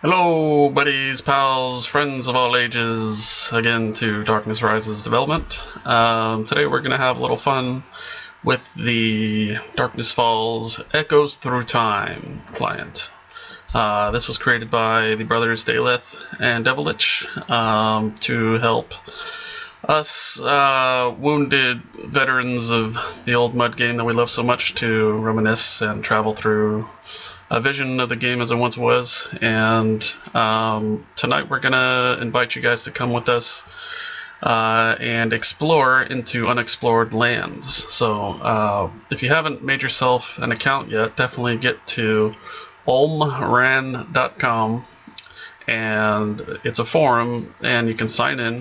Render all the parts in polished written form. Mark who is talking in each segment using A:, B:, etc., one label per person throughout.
A: Hello, buddies, pals, friends of all ages, again to Darkness Rises development. Today we're going to have a little fun with the Darkness Falls Echoes Through Time client. This was created by the brothers Daleth and Devilich to help us wounded veterans of the old mud game that we love so much to reminisce and travel through a vision of the game as it once was. And tonight we're gonna invite you guys to come with us and explore into unexplored lands. So if you haven't made yourself an account yet, definitely get to olmran.com, and it's a forum, and you can sign in,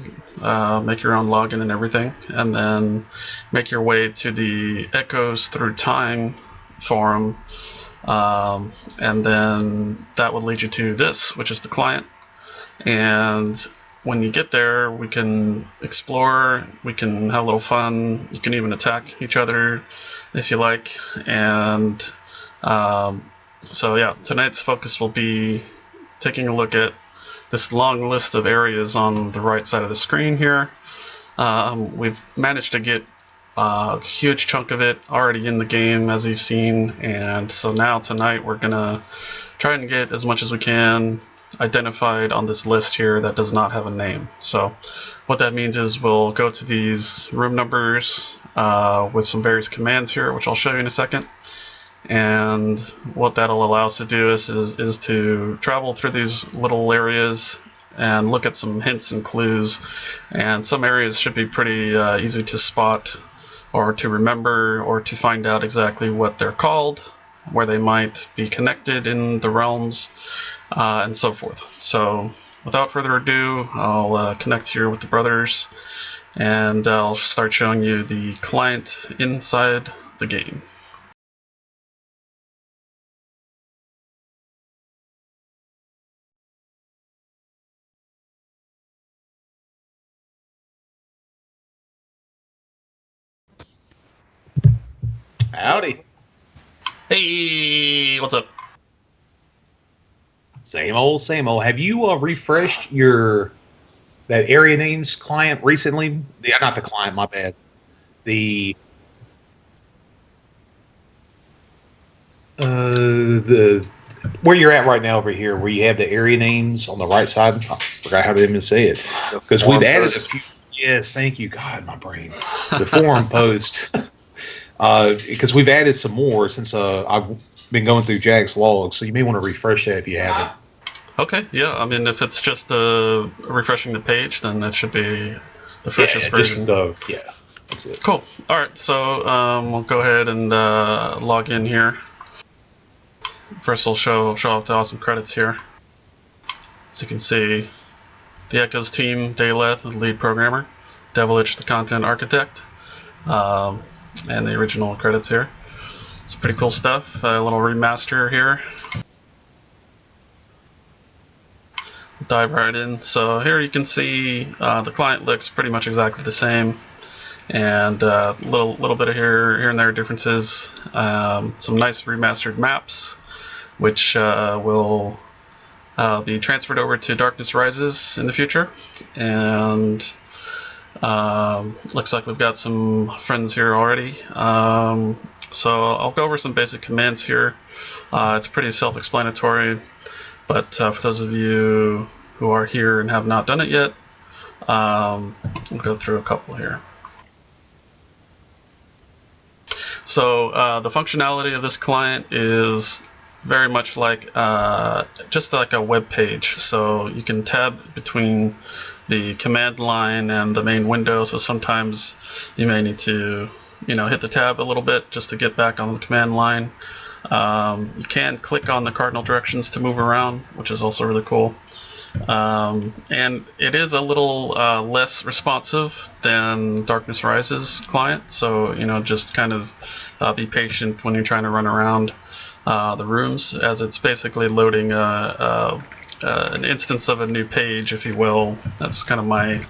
A: make your own login and everything, and then make your way to the Echoes Through Time forum, and then that would lead you to this, which is the client. And when you get there, we can explore, we can have a little fun, you can even attack each other if you like. And so yeah, tonight's focus will be taking a look at this long list of areas on the right side of the screen here. We've managed to get a huge chunk of it already in the game, as you've seen, and so now tonight we're gonna try and get as much as we can identified on this list here that does not have a name. So what that means is we'll go to these room numbers with some various commands here, which I'll show you in a second. And what that'll allow us to do is to travel through these little areas and look at some hints and clues. And some areas should be pretty easy to spot or to remember or to find out exactly what they're called, where they might be connected in the realms, and so forth. So without further ado, I'll connect here with the brothers, and I'll start showing you the client inside the game.
B: Howdy.
A: Hey, what's up?
B: Same old, same old. Have you refreshed that area names client recently? Yeah, not the client, my bad. The the where you're at right now over here, where you have the area names on the right side. I forgot how to even say it because we've added a few. Yes, thank you. God, my brain. The forum post. Because we've added some more since I've been going through Jack's logs, so you may want to refresh that if you haven't.
A: Okay, yeah, I mean, if it's just refreshing the page, then that should be the freshest version.
B: Yeah, that's it.
A: Cool. All right, so we'll go ahead and log in here. First, we'll show off the awesome credits here. As you can see, the Echoes team, Daleth, the lead programmer, Devilich, the content architect, and the original credits here. It's pretty cool stuff. A little remaster here. Dive right in. So here you can see the client looks pretty much exactly the same, and a little bit of here and there differences. Some nice remastered maps, which will be transferred over to Darkness Rises in the future. And looks like we've got some friends here already. So I'll go over some basic commands here. It's pretty self-explanatory, but for those of you who are here and have not done it yet, we'll go through a couple here. So the functionality of this client is very much like just like a web page. So you can tab between the command line and the main window. So sometimes you may need to, hit the tab a little bit just to get back on the command line. You can click on the cardinal directions to move around, which is also really cool. And it is a little less responsive than Darkness Rises client. So, just kind of be patient when you're trying to run around the rooms, as it's basically loading an instance of a new page, if you will. That's kind of my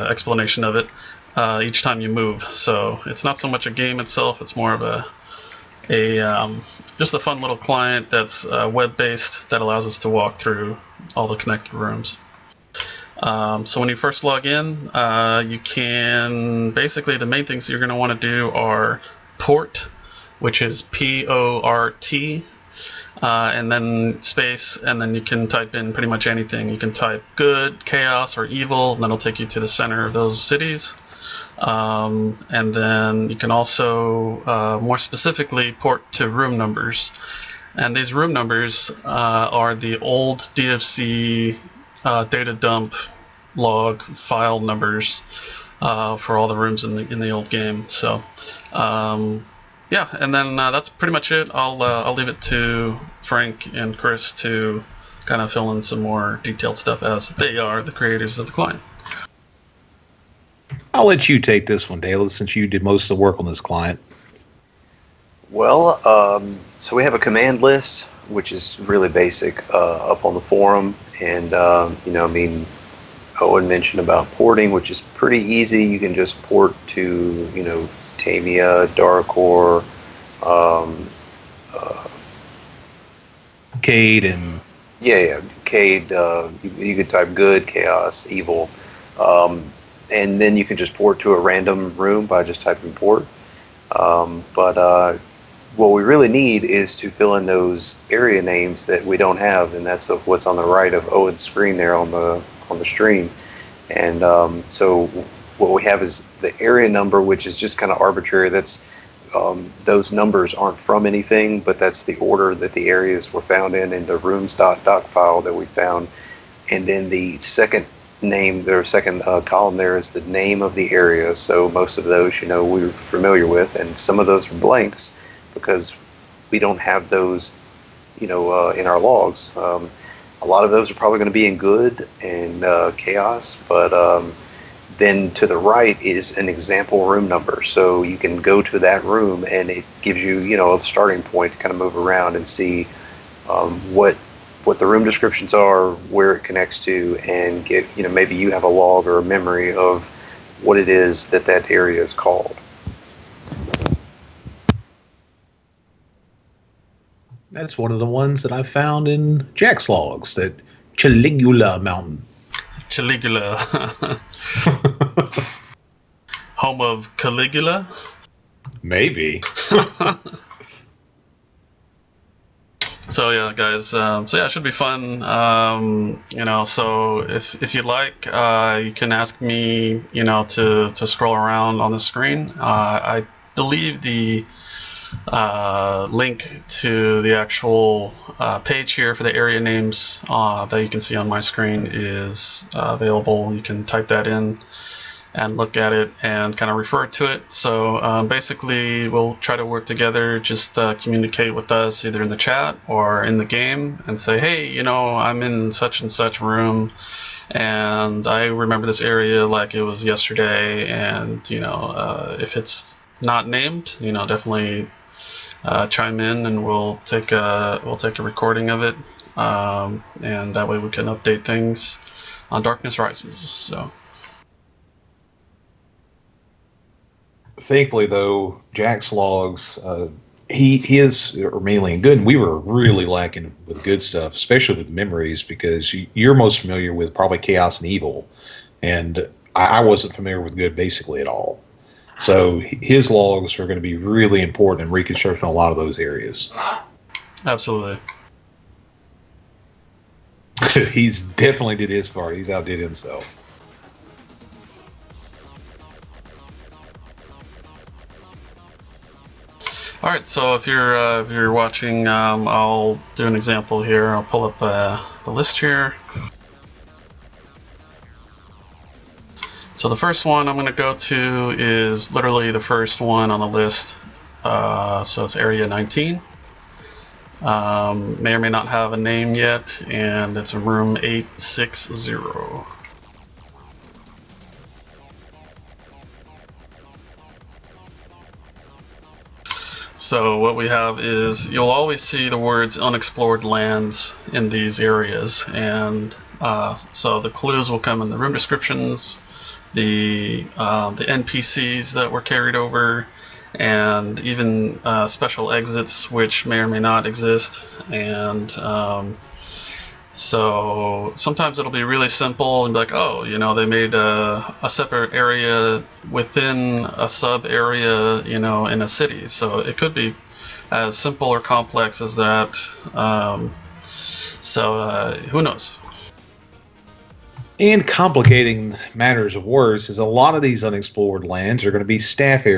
A: explanation of it each time you move. So it's not so much a game itself, it's more of just a fun little client that's web-based that allows us to walk through all the connected rooms. So when you first log in, you can basically, the main things you're going to want to do are port, which is PORT, and then space, and then you can type in pretty much anything. You can type good, chaos, or evil, and that'll take you to the center of those cities. And then you can also more specifically port to room numbers. And these room numbers are the old DFC data dump log file numbers for all the rooms in the old game. So yeah, and then that's pretty much it. I'll leave it to Frank and Chris to kind of fill in some more detailed stuff, as they are the creators of the client.
B: I'll let you take this one, Dale, since you did most of the work on this client.
C: Well, so we have a command list, which is really basic, up on the forum. And, Owen mentioned about porting, which is pretty easy. You can just port to, Tamia, Darkor,
B: Cade and...
C: Yeah, Cade. You could type good, chaos, evil. And then you can just port to a random room by just typing port. But what we really need is to fill in those area names that we don't have, and that's what's on the right of Owen's screen there on the stream. And so what we have is the area number, which is just kind of arbitrary. That's those numbers aren't from anything, but that's the order that the areas were found in the rooms.doc file that we found. And then the second name, their second column there is the name of the area. So most of those, we're familiar with, and some of those are blanks because we don't have those, in our logs. A lot of those are probably going to be in good and chaos, but then to the right is an example room number. So you can go to that room and it gives you, a starting point to kind of move around and see what the room descriptions are, where it connects to, and get, maybe you have a log or a memory of what it is that area is called.
B: That's one of the ones that I found in Jack's logs, that Caligula Mountain.
A: Caligula. Home of Caligula?
B: Maybe.
A: So yeah, guys. It should be fun. So if you'd like, you can ask me, to scroll around on the screen. I believe the link to the actual page here for the area names that you can see on my screen is available. You can type that in and look at it and kind of refer to it. So basically we'll try to work together, just communicate with us either in the chat or in the game and say, hey, I'm in such and such room and I remember this area like it was yesterday, and if it's not named, definitely chime in and we'll take a recording of it, and that way we can update things on Darkness Rises. So
B: thankfully, though, Jack's logs, his are mainly in good, and we were really lacking with good stuff, especially with memories, because you're most familiar with probably chaos and evil, and I wasn't familiar with good basically at all. So his logs are going to be really important in reconstructing a lot of those areas.
A: Absolutely.
B: He's definitely did his part. He's outdid himself.
A: All right, so if you're watching, I'll do an example here. I'll pull up the list here. So the first one I'm going to go to is literally the first one on the list. So it's Area 19. May or may not have a name yet, and it's room 860. So what we have is, you'll always see the words unexplored lands in these areas, and so the clues will come in the room descriptions, the NPCs that were carried over, and even special exits which may or may not exist. And So sometimes it'll be really simple and be like, oh, they made a separate area within a sub area, in a city. So it could be as simple or complex as that. Who knows?
B: And complicating matters worse is a lot of these unexplored lands are going to be staff areas.